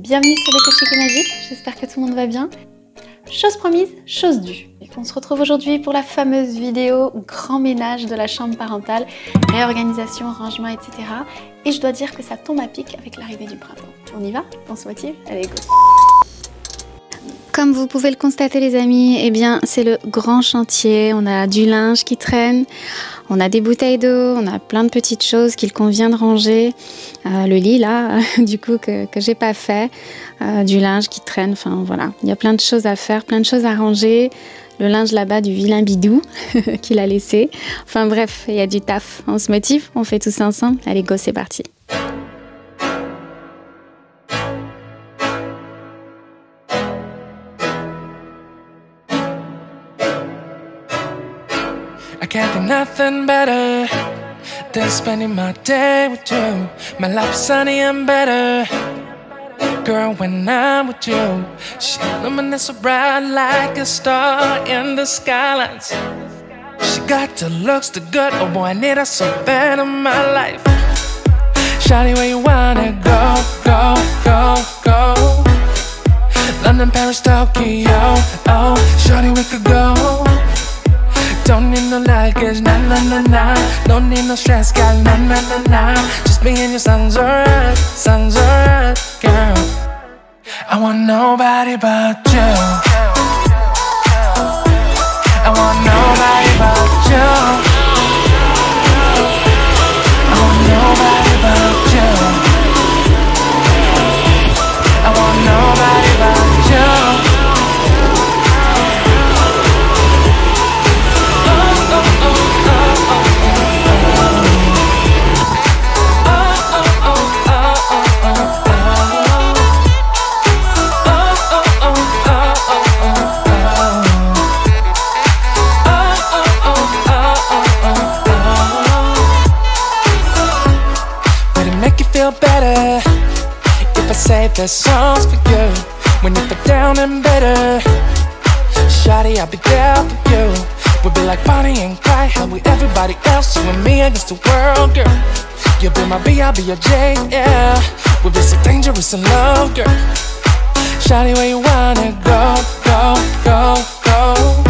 bienvenue sur Déco Chic et Magique, j'espère que tout le monde va bien. Chose promise, chose due. On se retrouve aujourd'hui pour la fameuse vidéo grand ménage de la chambre parentale, réorganisation, rangement, etc. Et je dois dire que ça tombe à pic avec l'arrivée du printemps. On y va? On se motive? Allez, go! Comme vous pouvez le constater les amis, eh bien c'est le grand chantier. On a du linge qui traîne, on a des bouteilles d'eau, on a plein de petites choses qu'il convient de ranger. Le lit là, du coup que j'ai pas fait, du linge qui traîne, enfin voilà. Il y a plein de choses à faire, plein de choses à ranger. Le linge là-bas du vilain bidou qu'il a laissé. Enfin bref, il y a du taf. On se motive, on fait tout ça ensemble. Allez go, c'est parti. I can't think nothing better than spending my day with you. My life is sunny and better, girl, when I'm with you. She illuminates so bright like a star in the skylines. She got the looks, the good, oh boy, I need her so bad in my life. Shawty, where you wanna go, go, go, go? London, Paris, Tokyo, oh, shawty, we could go. Don't need no luggage, nah, nah, nah, nah. Don't need no stress, girl, nah, nah, nah, nah. Just me and you sounds alright, girl. I want nobody but you. I want nobody but you. I want nobody but you. I want nobody but you. Better if I say the songs for you when you feel down and bitter. Shawty, I'll be there for you. We'll be like Bonnie and Clyde, how we everybody else, you and me against the world, girl. You'll be my B, I'll be your J, yeah. We'll be so dangerous in love, girl. Shawty, where you wanna go, go, go, go?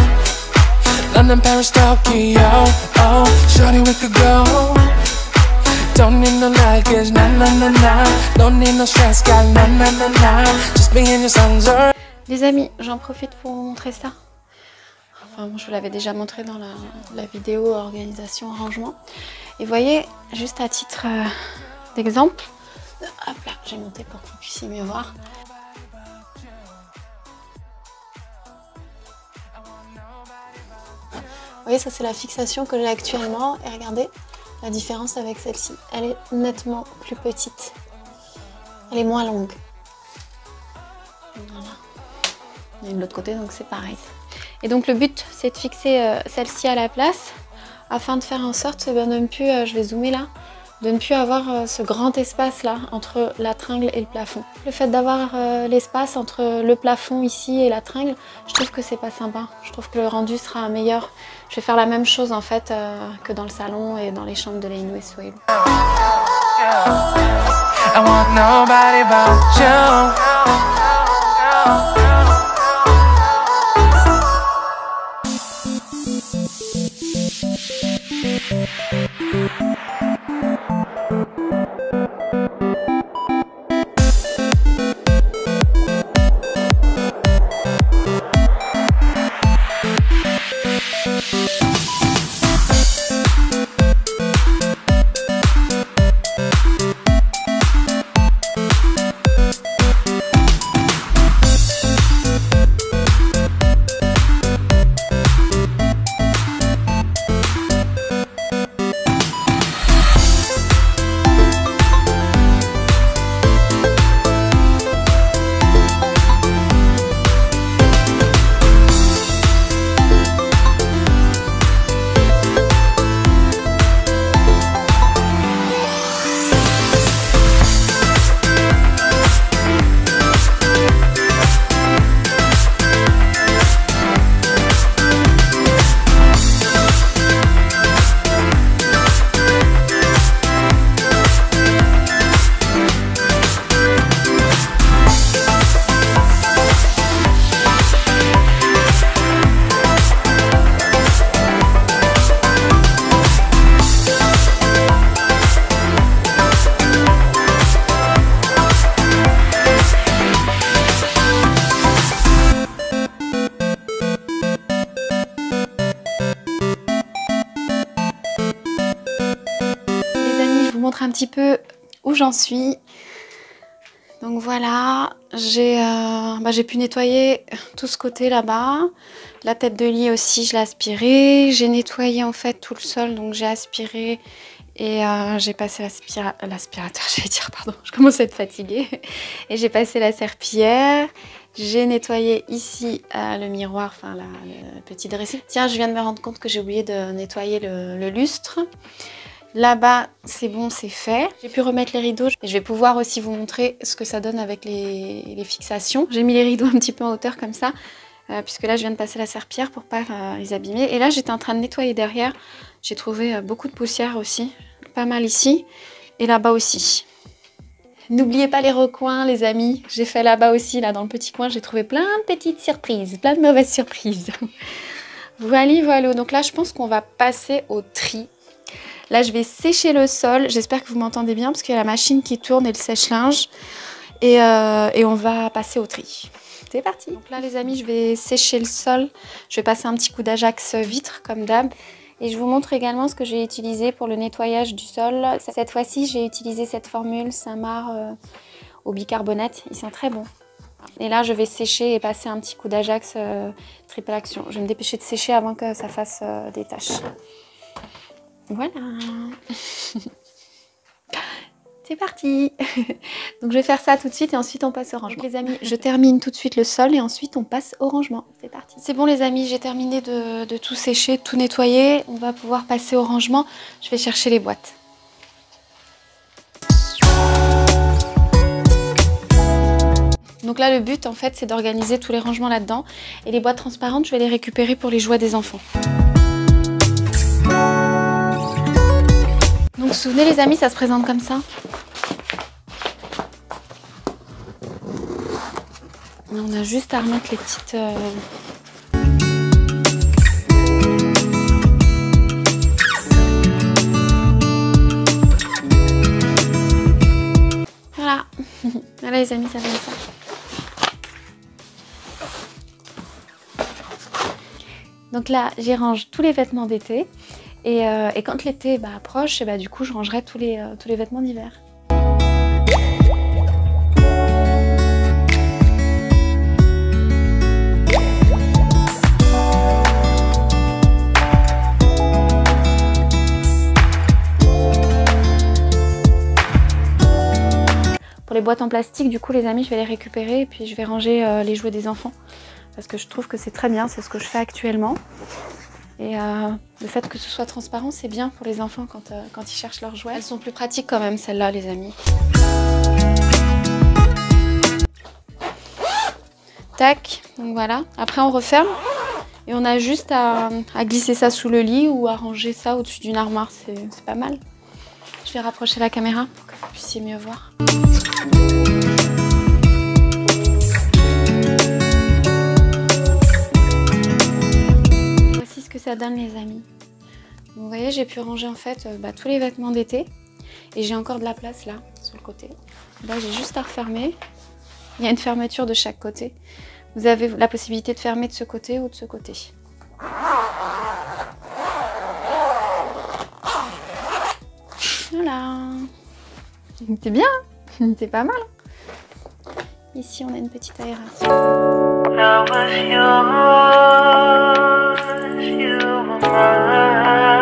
London, Paris, Tokyo, oh, shawty, we could go. Don't need no luggage, nah, nah, nah, nah. Don't need no stress, girl, nah, nah, nah, nah. Just me and your sons are... Les amis, j'en profite pour vous montrer ça. Enfin, bon, je vous l'avais déjà montré dans la vidéo organisation, rangement. Et voyez, juste à titre d'exemple, hop là, j'ai monté pour que vous puissiez mieux voir. Vous voyez, ça c'est la fixation que j'ai actuellement. Et regardez la différence avec celle-ci. Elle est nettement plus petite. Elle est moins longue. Voilà. Il y a de l'autre côté, donc c'est pareil. Et donc le but, c'est de fixer celle-ci à la place, afin de faire en sorte de ne plus, je vais zoomer là, de ne plus avoir ce grand espace là entre la tringle et le plafond. Le fait d'avoir l'espace entre le plafond ici et la tringle, je trouve que c'est pas sympa. Je trouve que le rendu sera meilleur. Je vais faire la même chose en fait que dans le salon et dans les chambres de Léinou et Souhailou. I want nobody but you. montre un petit peu où j'en suis. Donc voilà, j'ai pu nettoyer tout ce côté là-bas. La tête de lit aussi, je l'ai aspirée. J'ai nettoyé en fait tout le sol, donc j'ai aspiré et j'ai passé l'aspirateur, j'allais dire, pardon, je commence à être fatiguée. Et j'ai passé la serpillière. J'ai nettoyé ici le miroir, enfin le petit dressing. Tiens, je viens de me rendre compte que j'ai oublié de nettoyer le lustre. Là-bas, c'est bon, c'est fait. J'ai pu remettre les rideaux et je vais pouvoir aussi vous montrer ce que ça donne avec les fixations. J'ai mis les rideaux un petit peu en hauteur comme ça, puisque là, je viens de passer la serpillière pour pas les abîmer. Et là, j'étais en train de nettoyer derrière. J'ai trouvé beaucoup de poussière aussi, pas mal ici et là-bas aussi. N'oubliez pas les recoins, les amis. J'ai fait là-bas aussi, là dans le petit coin, j'ai trouvé plein de petites surprises, plein de mauvaises surprises. Voilà. Donc là, je pense qu'on va passer au tri. Là, je vais sécher le sol. J'espère que vous m'entendez bien parce qu'il y a la machine qui tourne et le sèche-linge. Et on va passer au tri. C'est parti. Donc là, les amis, je vais sécher le sol. Je vais passer un petit coup d'Ajax vitre comme d'hab. Et je vous montre également ce que j'ai utilisé pour le nettoyage du sol. Cette fois-ci, j'ai utilisé cette formule Saint-Marc au bicarbonate. Ils sont très bons. Et là, je vais sécher et passer un petit coup d'Ajax triple action. Je vais me dépêcher de sécher avant que ça fasse des taches. Voilà. C'est parti. Donc je vais faire ça tout de suite et ensuite on passe au rangement. Donc, les amis, je termine tout de suite le sol et ensuite on passe au rangement. C'est parti. C'est bon les amis, j'ai terminé de tout sécher, de tout nettoyer. On va pouvoir passer au rangement. Je vais chercher les boîtes. Donc là le but en fait c'est d'organiser tous les rangements là-dedans. Et les boîtes transparentes, je vais les récupérer pour les jouets des enfants. Donc vous vous souvenez les amis, ça se présente comme ça. On a juste à remettre les petites... Voilà. Voilà les amis, ça donne ça. Donc là, j'y range tous les vêtements d'été. Et quand l'été approche, et du coup, je rangerai tous les vêtements d'hiver. Pour les boîtes en plastique, du coup, les amis, je vais les récupérer et puis je vais ranger les jouets des enfants. Parce que je trouve que c'est très bien, c'est ce que je fais actuellement. Et le fait que ce soit transparent, c'est bien pour les enfants quand ils cherchent leurs jouets. Elles sont plus pratiques quand même, celles-là, les amis. Tac, donc voilà. Après, on referme et on a juste à glisser ça sous le lit ou à ranger ça au-dessus d'une armoire. C'est pas mal. Je vais rapprocher la caméra pour que vous puissiez mieux voir. Que ça donne les amis. Donc, vous voyez, j'ai pu ranger en fait tous les vêtements d'été et j'ai encore de la place là sur le côté. Là j'ai juste à refermer. Il y a une fermeture de chaque côté. Vous avez la possibilité de fermer de ce côté ou de ce côté. Voilà. C'est bien, c'est pas mal. Ici on a une petite aération. You were mine,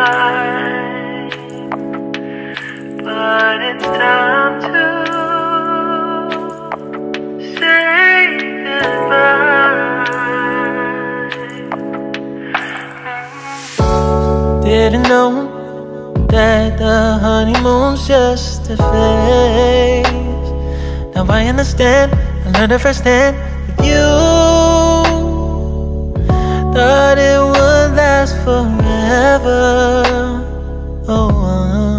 but it's time to say goodbye. Didn't know that the honeymoon's just a phase. Now I understand, I learned it firsthand with you. Thought it would last forever. Oh,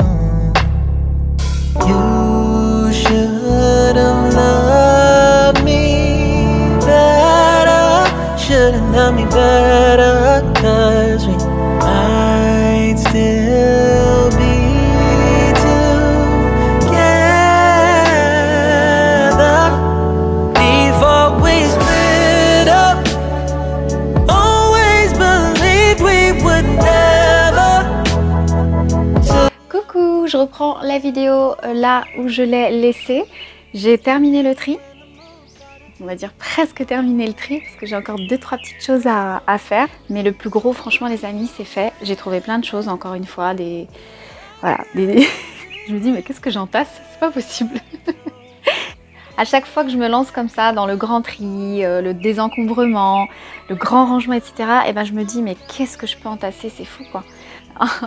you should have loved me better. Should have loved me better, 'cause we might still be together before we split up. Coucou! coup, je reprends la vidéo là où je l'ai laissée. J'ai terminé le tri. On va dire presque terminé le tri parce que j'ai encore 2-3 petites choses à faire. Mais le plus gros, franchement les amis, c'est fait. J'ai trouvé plein de choses, encore une fois, Voilà, je me dis mais qu'est-ce que j'entasse? C'est pas possible. À chaque fois que je me lance comme ça dans le grand tri, le désencombrement, le grand rangement, etc. Et ben je me dis mais qu'est-ce que je peux entasser? C'est fou quoi.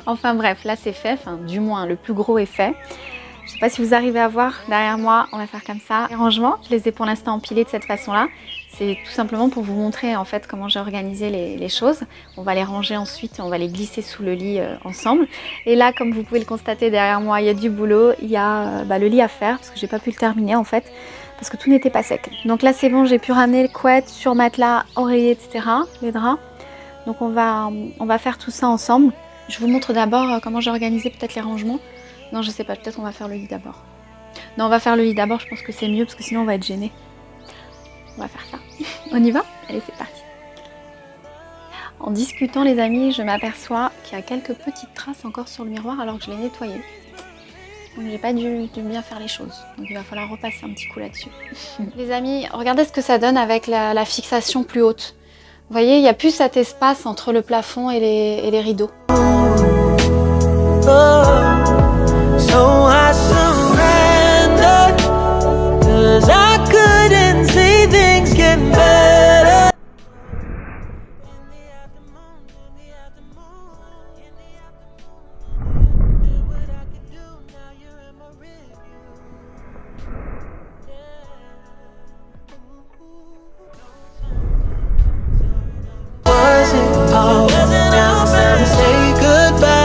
Enfin bref, là c'est fait, enfin du moins le plus gros est fait. Je ne sais pas si vous arrivez à voir derrière moi, on va faire comme ça. Les rangements, je les ai pour l'instant empilés de cette façon-là. C'est tout simplement pour vous montrer en fait comment j'ai organisé les choses. On va les ranger ensuite, on va les glisser sous le lit ensemble. Et là, comme vous pouvez le constater derrière moi, il y a du boulot. Il y a le lit à faire parce que j'ai pas pu le terminer en fait. Parce que tout n'était pas sec. Donc là c'est bon, j'ai pu ramener le couette, sur matelas, oreiller, etc. Les draps. Donc on va faire tout ça ensemble. Je vous montre d'abord comment j'ai organisé peut-être les rangements. Non, je sais pas, peut-être on va faire le lit d'abord. Non, on va faire le lit d'abord, je pense que c'est mieux parce que sinon on va être gêné. On va faire ça. On y va? Allez, c'est parti. En discutant les amis, je m'aperçois qu'il y a quelques petites traces encore sur le miroir alors que je l'ai nettoyé. Donc j'ai pas dû bien faire les choses. Donc il va falloir repasser un petit coup là-dessus. Les amis, regardez ce que ça donne avec la fixation plus haute. Vous voyez, il n'y a plus cet espace entre le plafond et les rideaux. So I surrendered, 'cause I couldn't see things getting better. Was it all now it's time to say goodbye?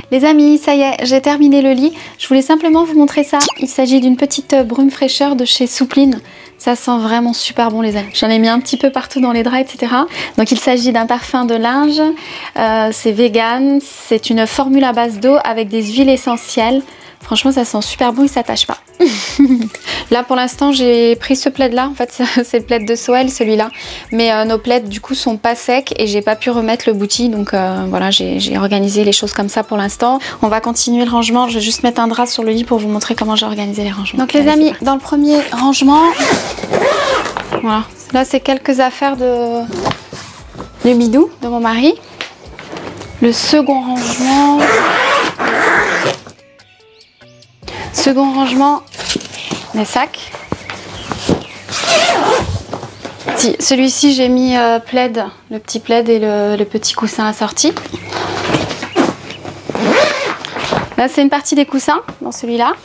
Les amis, ça y est, j'ai terminé le lit. Je voulais simplement vous montrer ça. Il s'agit d'une petite brume fraîcheur de chez Soupline. Ça sent vraiment super bon les amis. J'en ai mis un petit peu partout dans les draps, etc. Donc il s'agit d'un parfum de linge. C'est vegan. C'est une formule à base d'eau avec des huiles essentielles. Franchement, ça sent super bon, il s'attache pas. Là, pour l'instant, j'ai pris ce plaid-là. En fait, c'est le plaid de Soel, celui-là. Mais nos plaids, du coup, sont pas secs et j'ai pas pu remettre le bouti. Donc voilà, j'ai organisé les choses comme ça pour l'instant. On va continuer le rangement. Je vais juste mettre un drap sur le lit pour vous montrer comment j'ai organisé les rangements. Donc les amis, dans le premier rangement, voilà. Là, c'est quelques affaires de bidou de mon mari. Le second rangement... les sacs. Celui-ci, j'ai mis plaid, le petit plaid et le petit coussin assorti. Là, c'est une partie des coussins dans celui-là.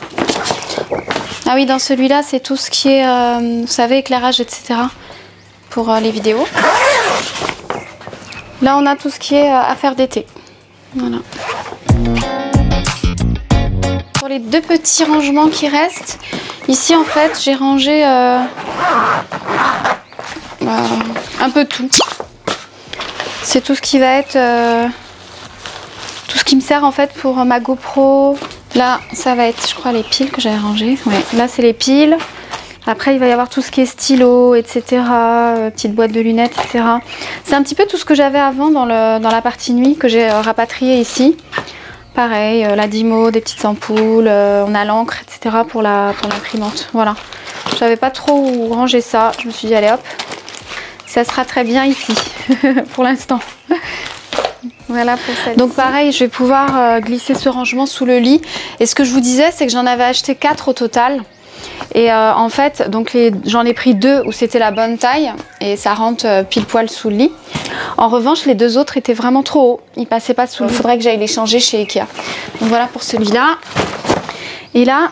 Ah oui, dans celui-là, c'est tout ce qui est, vous savez, éclairage, etc. pour les vidéos. Là, on a tout ce qui est affaires d'été. Voilà. Pour les deux petits rangements qui restent, ici en fait j'ai rangé un peu tout. C'est tout ce qui va être tout ce qui me sert en fait pour ma GoPro. Là ça va être je crois les piles que j'avais rangées. Ouais, là c'est les piles. Après il va y avoir tout ce qui est stylo, etc. Petite boîte de lunettes, etc. C'est un petit peu tout ce que j'avais avant dans la partie nuit que j'ai rapatrié ici. Pareil, la Dymo, des petites ampoules, on a l'encre, etc. pour l'imprimante. Voilà. Je savais pas trop où ranger ça. Je me suis dit allez hop, ça sera très bien ici pour l'instant. Voilà pour celle-ci. Donc pareil, je vais pouvoir glisser ce rangement sous le lit. Et ce que je vous disais, c'est que j'en avais acheté 4 au total. Et en fait, donc j'en ai pris 2 où c'était la bonne taille et ça rentre pile poil sous le lit. En revanche, les 2 autres étaient vraiment trop hauts. Ils passaient pas sous le lit. Il faudrait que j'aille les changer chez Ikea. Donc voilà pour celui-là. Et là,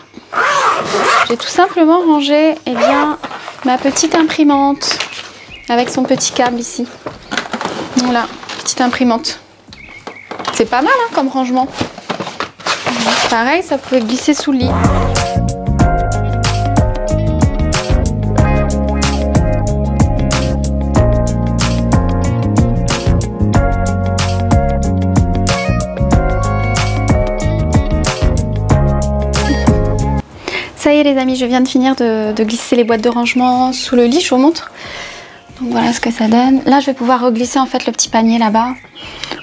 j'ai tout simplement rangé ma petite imprimante avec son petit câble ici. Voilà, petite imprimante. C'est pas mal hein, comme rangement. Pareil, ça pouvait glisser sous le lit. Ça y est les amis, je viens de finir de glisser les boîtes de rangement sous le lit, je vous montre. Donc voilà ce que ça donne. Là je vais pouvoir reglisser en fait le petit panier là-bas.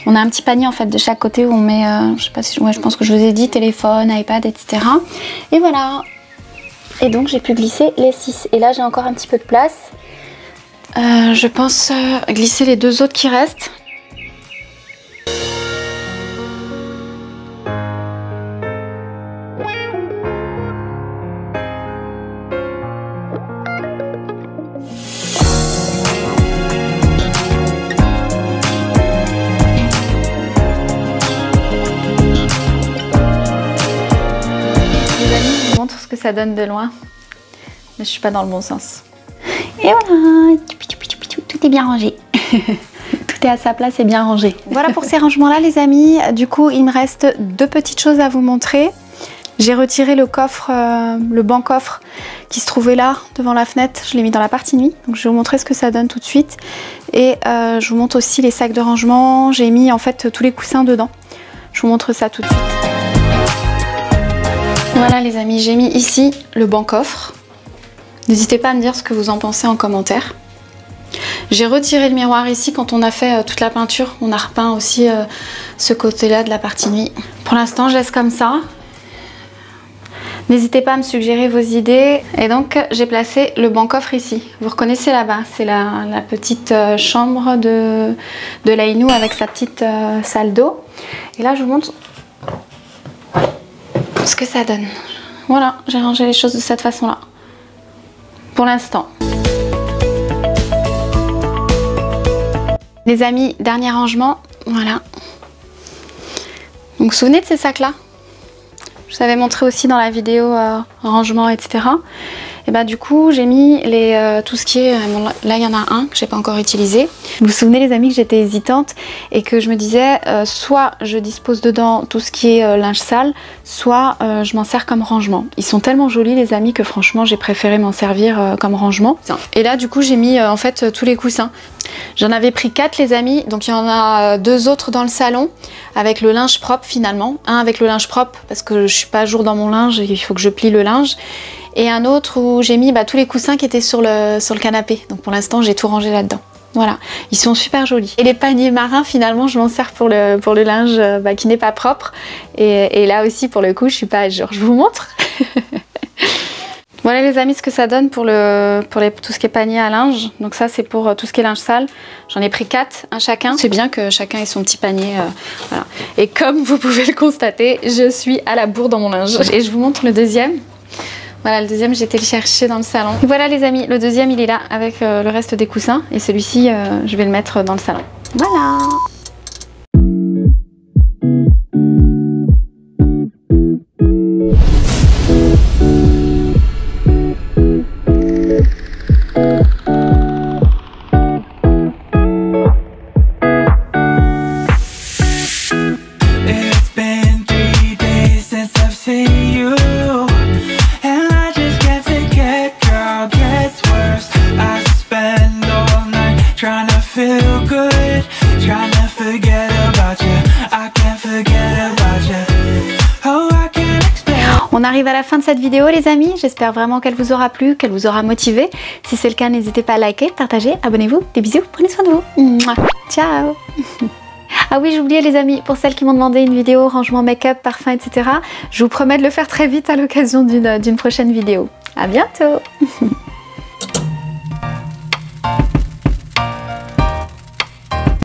On a un petit panier en fait de chaque côté où on met, je sais pas si, ouais, je pense que je vous ai dit, téléphone, iPad, etc. Et voilà. Et donc j'ai pu glisser les 6. Et là j'ai encore un petit peu de place. Je pense glisser les 2 autres qui restent. Ce que ça donne de loin, mais je suis pas dans le bon sens. Et voilà, tout est bien rangé. Tout est à sa place et bien rangé. Voilà pour ces rangements là les amis. Du coup il me reste 2 petites choses à vous montrer. J'ai retiré le coffre, le banc coffre qui se trouvait là devant la fenêtre. Je l'ai mis dans la partie nuit, donc je vais vous montrer ce que ça donne tout de suite. Et je vous montre aussi les sacs de rangement. J'ai mis en fait tous les coussins dedans. Je vous montre ça tout de suite. Voilà les amis, j'ai mis ici le banc coffre. N'hésitez pas à me dire ce que vous en pensez en commentaire. J'ai retiré le miroir ici quand on a fait toute la peinture. On a repeint aussi ce côté-là de la partie nuit. Pour l'instant, je laisse comme ça. N'hésitez pas à me suggérer vos idées. Et donc, j'ai placé le banc coffre ici. Vous reconnaissez là-bas, c'est la petite chambre de Laïnou avec sa petite salle d'eau. Et là, je vous montre ce que ça donne. Voilà, j'ai rangé les choses de cette façon-là. Pour l'instant. Les amis, dernier rangement. Voilà. Donc, vous vous souvenez de ces sacs-là? Je vous avais montré aussi dans la vidéo rangement, etc. Et bah du coup, j'ai mis tout ce qui est... Bon, là, il y en a un que j'ai pas encore utilisé. Vous vous souvenez les amis que j'étais hésitante et que je me disais soit je dispose dedans tout ce qui est linge sale, soit je m'en sers comme rangement. Ils sont tellement jolis les amis que franchement, j'ai préféré m'en servir comme rangement. Et là, du coup, j'ai mis en fait tous les coussins. J'en avais pris 4 les amis, donc il y en a 2 autres dans le salon avec le linge propre finalement. Un avec le linge propre parce que je suis pas à jour dans mon linge, il faut que je plie le linge. Et un autre où j'ai mis tous les coussins qui étaient sur le canapé. Donc pour l'instant j'ai tout rangé là-dedans. Voilà, ils sont super jolis. Et les paniers marins finalement je m'en sers pour le linge qui n'est pas propre. Et là aussi pour le coup je suis pas à jour. Je vous montre. Voilà les amis ce que ça donne pour tout ce qui est panier à linge. Donc ça c'est pour tout ce qui est linge sale. J'en ai pris 4, un chacun. C'est bien que chacun ait son petit panier. Voilà. Et comme vous pouvez le constater, je suis à la bourre dans mon linge. Et je vous montre le deuxième. Voilà, le deuxième, j'ai été le chercher dans le salon. Et voilà les amis, le deuxième, il est là avec le reste des coussins. Et celui-ci, je vais le mettre dans le salon. Voilà. On arrive à la fin de cette vidéo les amis, j'espère vraiment qu'elle vous aura plu, qu'elle vous aura motivé. Si c'est le cas, n'hésitez pas à liker, partager, abonnez-vous, des bisous, prenez soin de vous. Mouah. Ciao. Ah oui, j'oubliais les amis, pour celles qui m'ont demandé une vidéo rangement make-up, parfum, etc. Je vous promets de le faire très vite à l'occasion d'une prochaine vidéo. À bientôt.